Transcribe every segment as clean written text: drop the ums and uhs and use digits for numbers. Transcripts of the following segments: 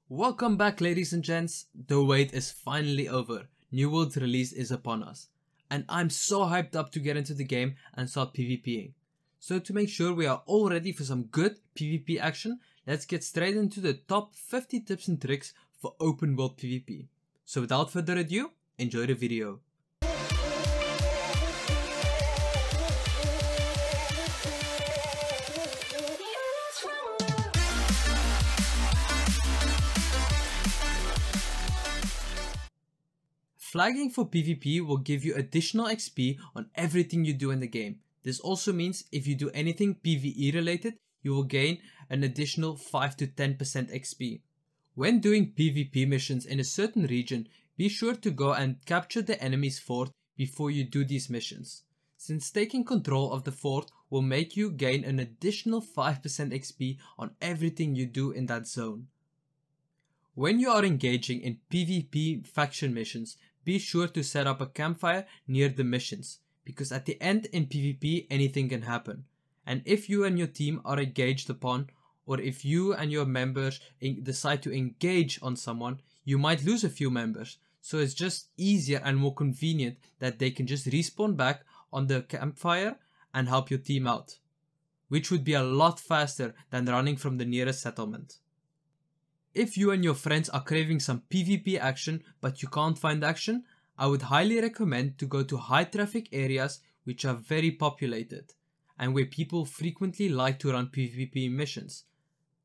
Welcome back, ladies and gents. The wait is finally over. New World's release is upon us, and I'm so hyped up to get into the game and start PvPing. So to make sure we are all ready for some good PvP action, let's get straight into the top 50 tips and tricks for open world PvP. So without further ado, enjoy the video. Flagging for PvP will give you additional XP on everything you do in the game. This also means if you do anything PvE related, you will gain an additional 5 to 10% XP. When doing PvP missions in a certain region, be sure to go and capture the enemy's fort before you do these missions, since taking control of the fort will make you gain an additional 5% XP on everything you do in that zone. When you are engaging in PvP faction missions, be sure to set up a campfire near the missions, because at the end in PvP anything can happen. And if you and your team are engaged upon, or if you and your members decide to engage on someone, you might lose a few members. So it's just easier and more convenient that they can just respawn back on the campfire and help your team out, which would be a lot faster than running from the nearest settlement. If you and your friends are craving some PvP action but you can't find action, I would highly recommend to go to high traffic areas which are very populated and where people frequently like to run PvP missions.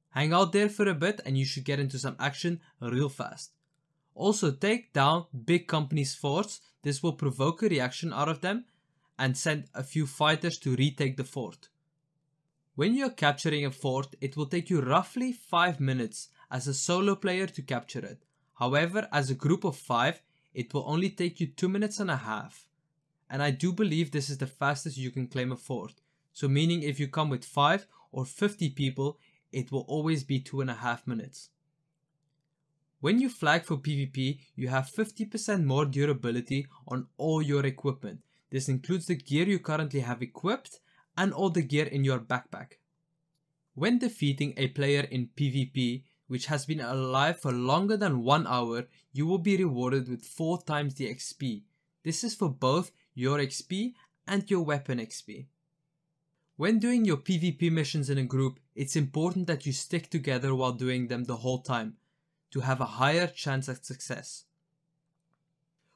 Hang out there for a bit and you should get into some action real fast. Also, take down big companies' forts. This will provoke a reaction out of them and send a few fighters to retake the fort. When you're capturing a fort, it will take you roughly 5 minutes as a solo player to capture it. However, as a group of 5, it will only take you 2.5 minutes. And I do believe this is the fastest you can claim a fort. So meaning if you come with 5 or 50 people, it will always be 2.5 minutes. When you flag for PvP, you have 50% more durability on all your equipment. This includes the gear you currently have equipped and all the gear in your backpack. When defeating a player in PvP, which has been alive for longer than 1 hour, you will be rewarded with 4 times the XP. This is for both your XP and your weapon XP. When doing your PvP missions in a group, it's important that you stick together while doing them the whole time, to have a higher chance at success.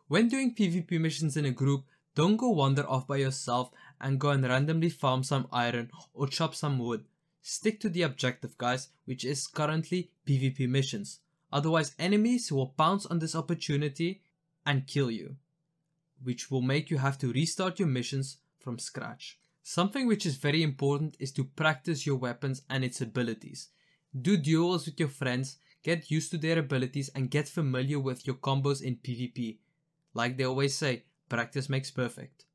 When doing PvP missions in a group, don't go wander off by yourself and go and randomly farm some iron or chop some wood. Stick to the objective, guys, which is currently PvP missions. Otherwise, enemies will pounce on this opportunity and kill you, which will make you have to restart your missions from scratch. Something which is very important is to practice your weapons and its abilities. Do duels with your friends, get used to their abilities and get familiar with your combos in PvP. Like they always say, practice makes perfect.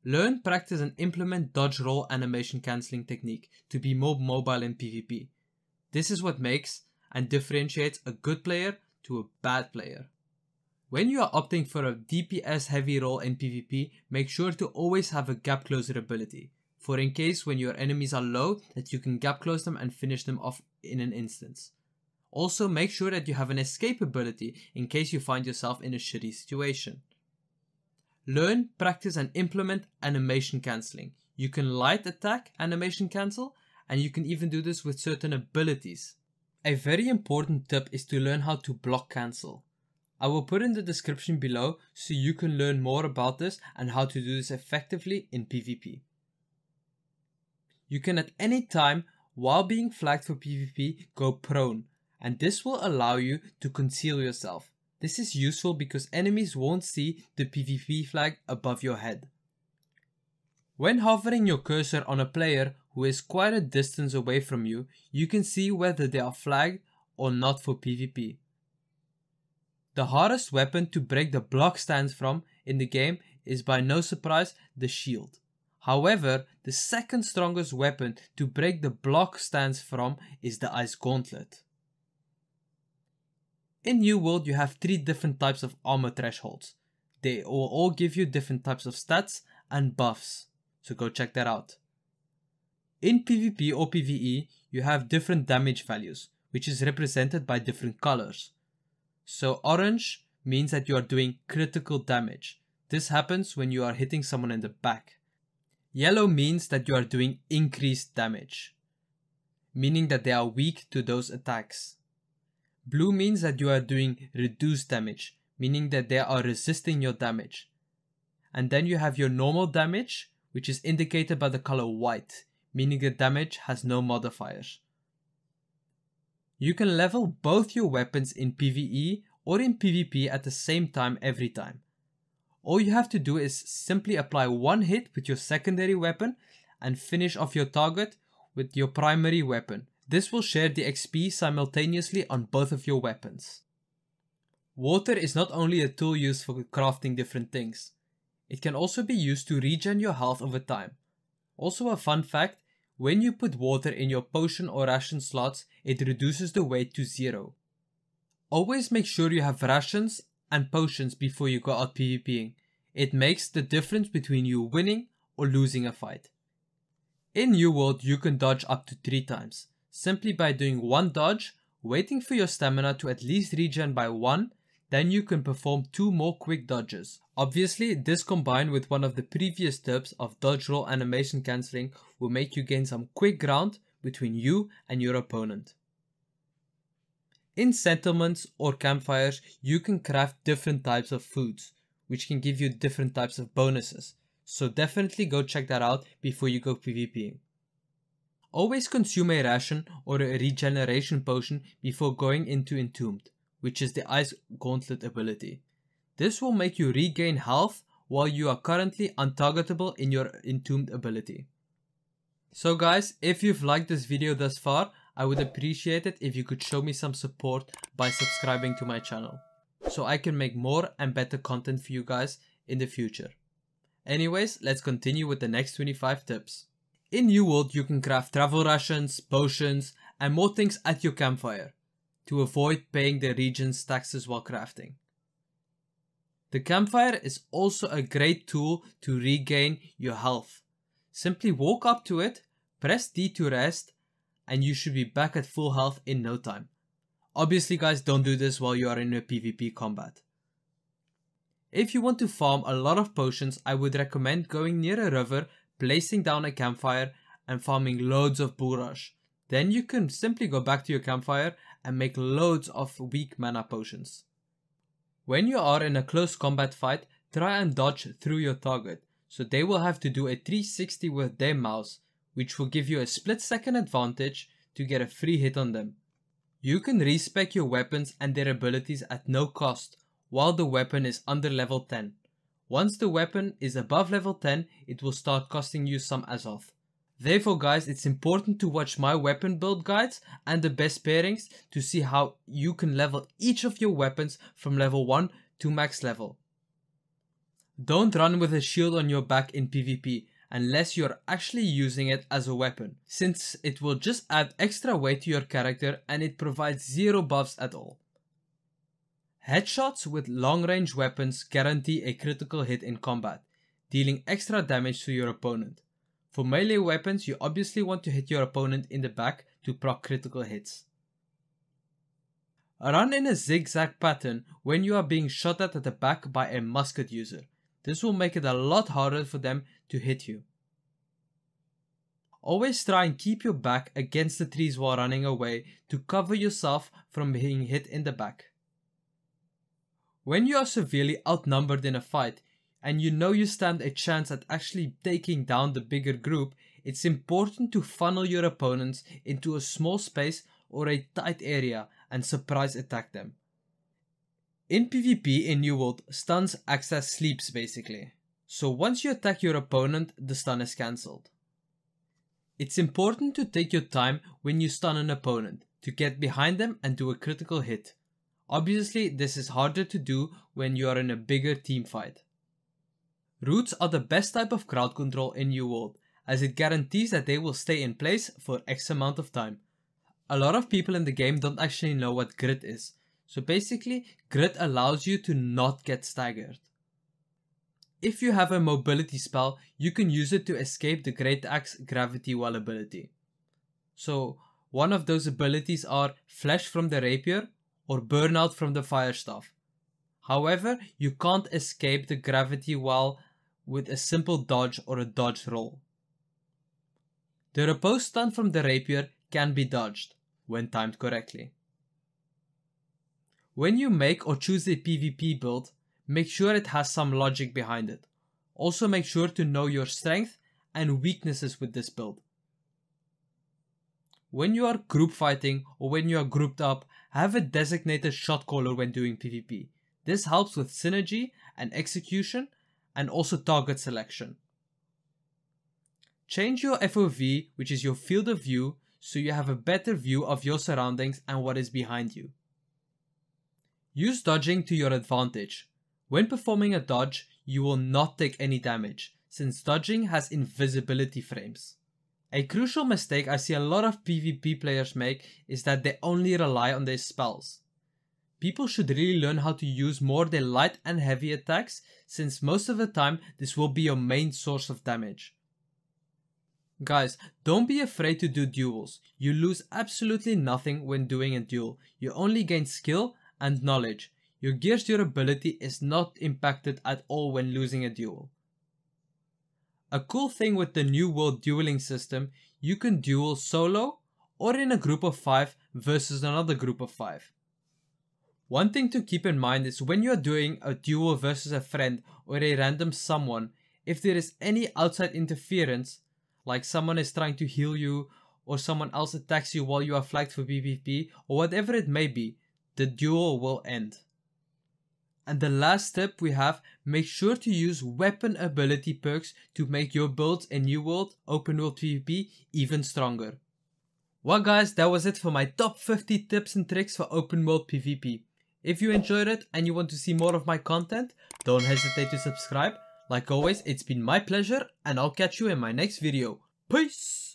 Learn, practice and implement dodge roll animation cancelling technique to be more mobile in PvP. This is what makes and differentiates a good player to a bad player. When you are opting for a DPS heavy role in PvP, make sure to always have a gap closer ability, for in case when your enemies are low that you can gap close them and finish them off in an instance. Also, make sure that you have an escape ability in case you find yourself in a shitty situation. Learn, practice and implement animation cancelling. You can light attack animation cancel, and you can even do this with certain abilities. A very important tip is to learn how to block cancel. I will put in the description below so you can learn more about this and how to do this effectively in PvP. You can at any time while being flagged for PvP go prone, and this will allow you to conceal yourself. This is useful because enemies won't see the PvP flag above your head. When hovering your cursor on a player who is quite a distance away from you, you can see whether they are flagged or not for PvP. The hardest weapon to break the block stance from in the game is by no surprise the shield. However, the second strongest weapon to break the block stance from is the Ice Gauntlet. In New World, you have 3 different types of armor thresholds. They will all give you different types of stats and buffs, so go check that out. In PvP or PvE, you have different damage values, which is represented by different colors. So orange means that you are doing critical damage. This happens when you are hitting someone in the back. Yellow means that you are doing increased damage, meaning that they are weak to those attacks. Blue means that you are doing reduced damage, meaning that they are resisting your damage. And then you have your normal damage, which is indicated by the color white, meaning the damage has no modifiers. You can level both your weapons in PvE or in PvP at the same time every time. All you have to do is simply apply one hit with your secondary weapon and finish off your target with your primary weapon. This will share the XP simultaneously on both of your weapons. Water is not only a tool used for crafting different things, it can also be used to regen your health over time. Also a fun fact, when you put water in your potion or ration slots, it reduces the weight to 0. Always make sure you have rations and potions before you go out PvPing. It makes the difference between you winning or losing a fight. In New World you can dodge up to 3 times, simply by doing one dodge, waiting for your stamina to at least regen by 1, then you can perform 2 more quick dodges. Obviously, this combined with one of the previous tips of dodge roll animation cancelling will make you gain some quick ground between you and your opponent. In settlements or campfires, you can craft different types of foods, which can give you different types of bonuses. So definitely go check that out before you go PvPing. Always consume a ration or a regeneration potion before going into Entombed, which is the Ice Gauntlet ability. This will make you regain health while you are currently untargetable in your Entombed ability. So guys, if you've liked this video thus far, I would appreciate it if you could show me some support by subscribing to my channel, so I can make more and better content for you guys in the future. Anyways, let's continue with the next 25 tips. In New World you can craft travel rations, potions and more things at your campfire, to avoid paying the region's taxes while crafting. The campfire is also a great tool to regain your health. Simply walk up to it, press D to rest, and you should be back at full health in no time. Obviously guys, don't do this while you are in a PvP combat. If you want to farm a lot of potions, I would recommend going near a river, placing down a campfire and farming loads of bull rush. Then you can simply go back to your campfire and make loads of weak mana potions. When you are in a close combat fight, try and dodge through your target, so they will have to do a 360 with their mouse, which will give you a split-second advantage to get a free hit on them. You can respec your weapons and their abilities at no cost, while the weapon is under level 10. Once the weapon is above level 10, it will start costing you some Azoth. Therefore guys, it's important to watch my weapon build guides and the best pairings to see how you can level each of your weapons from level 1 to max level. Don't run with a shield on your back in PvP unless you're actually using it as a weapon, since it will just add extra weight to your character and it provides 0 buffs at all. Headshots with long range weapons guarantee a critical hit in combat, dealing extra damage to your opponent. For melee weapons, you obviously want to hit your opponent in the back to proc critical hits. Run in a zigzag pattern when you are being shot at the back by a musket user. This will make it a lot harder for them to hit you. Always try and keep your back against the trees while running away to cover yourself from being hit in the back. When you are severely outnumbered in a fight, and you know you stand a chance at actually taking down the bigger group, it's important to funnel your opponents into a small space or a tight area and surprise attack them. In PvP in New World, stuns act as sleeps basically. So once you attack your opponent, the stun is cancelled. It's important to take your time when you stun an opponent, to get behind them and do a critical hit. Obviously, this is harder to do when you are in a bigger team fight. Roots are the best type of crowd control in New World, as it guarantees that they will stay in place for X amount of time. A lot of people in the game don't actually know what grit is, so basically grit allows you to not get staggered. If you have a mobility spell, you can use it to escape the Great Axe Gravity Well ability. So one of those abilities are Flesh from the Rapier or Burnout from the Fire Staff. However, you can't escape the gravity well with a simple dodge or a dodge roll. The Repose stun from the Rapier can be dodged, when timed correctly. When you make or choose a PvP build, make sure it has some logic behind it. Also make sure to know your strength and weaknesses with this build. When you are group fighting or when you are grouped up, have a designated shot caller when doing PvP. This helps with synergy and execution and also target selection. Change your FOV, which is your field of view, so you have a better view of your surroundings and what is behind you. Use dodging to your advantage. When performing a dodge, you will not take any damage, since dodging has invisibility frames. A crucial mistake I see a lot of PvP players make is that they only rely on their spells. People should really learn how to use more their light and heavy attacks, since most of the time this will be your main source of damage. Guys, don't be afraid to do duels. You lose absolutely nothing when doing a duel. You only gain skill and knowledge. Your gear's durability is not impacted at all when losing a duel. A cool thing with the New World dueling system, you can duel solo or in a group of 5 versus another group of 5. One thing to keep in mind is when you are doing a duel versus a friend or a random someone, if there is any outside interference, like someone is trying to heal you or someone else attacks you while you are flagged for PvP or whatever it may be, the duel will end. And the last tip we have, make sure to use weapon ability perks to make your builds in New World Open World PvP even stronger. Well guys, that was it for my top 50 tips and tricks for Open World PvP. If you enjoyed it and you want to see more of my content, don't hesitate to subscribe. Like always, it's been my pleasure and I'll catch you in my next video. Peace!